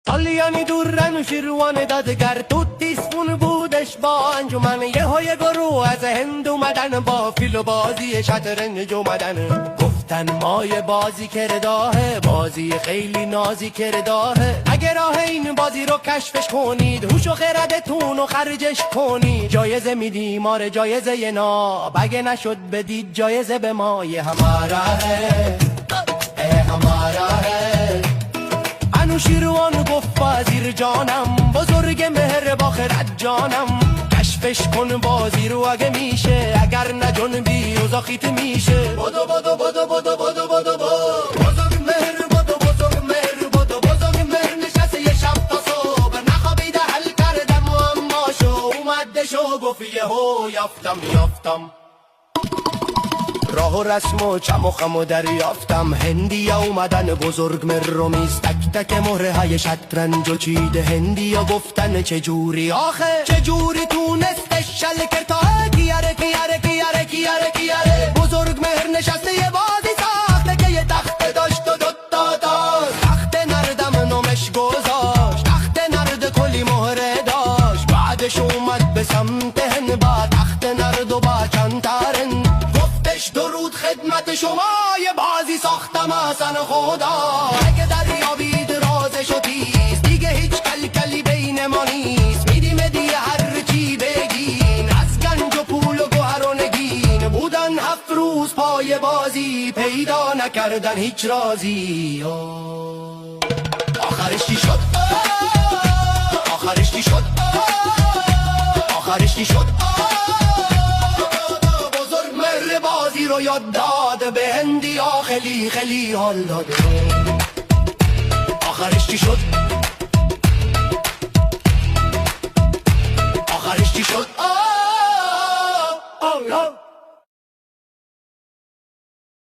سالیانی دورن شیروان دادگر تو تیسفون بودش با انجمن یه های گروه از هند اومدن با فیل و بازی شطرنج اومدن گفتن مای بازی کرداهه بازی خیلی نازی کرداهه اگه راه این بازی رو کشفش کنید هوش و خردتون رو خرجش کنید جایزه میدیم ماره جایزه یه ناب اگه نشد بدید جایزه به ما یه همارا ہے همارا ہے انوشیروان گفت وزیر جانم بزرگ مهر با خرد جانم کشفش کن بازی رو اگه میشه اگر نه جنبی اوزاخیت میشه بدو بدو بدو بدو بدو بدو بزرگ مهر بدو بزرگ مهر بدو بزرگ مهر نشسته یه شب تا صبح نخوابیده حل کردم معماشو اومده شو گفت یهو یافتم راه و رسم و چم و خم و دریافتم هندیا اومدن بزرگ مرومیز تک تک مهره های شطرنج و چیده هندیا گفتن چجوری آخه چجوری تونستش شلکر تا کیاره بزرگ مهر نشسته یه بازی ساخته که یه تخت داشت و دوتا داشت تخت نردم نومش گذاشت تخت نرد کلی مهره داشت بعدش اومد به سمت هند با تخت نرد و با چند ترن درود خدمت شما یه بازی ساختم اصلا خدا اگه دریابید رازش و تیز دیگه هیچ کلکلی بین ما نیست میدیم دیگه هر چی بگین از گنج و پول و گوهر و نگین بودن 7 روز پای بازی پیدا نکردن هیچ رازی آخرش چی شد آخرش چی شد آخرش چی شد رو یاد داد به هندیا خیلی خیلی حال داده آخرش چی شد آخرش چی شد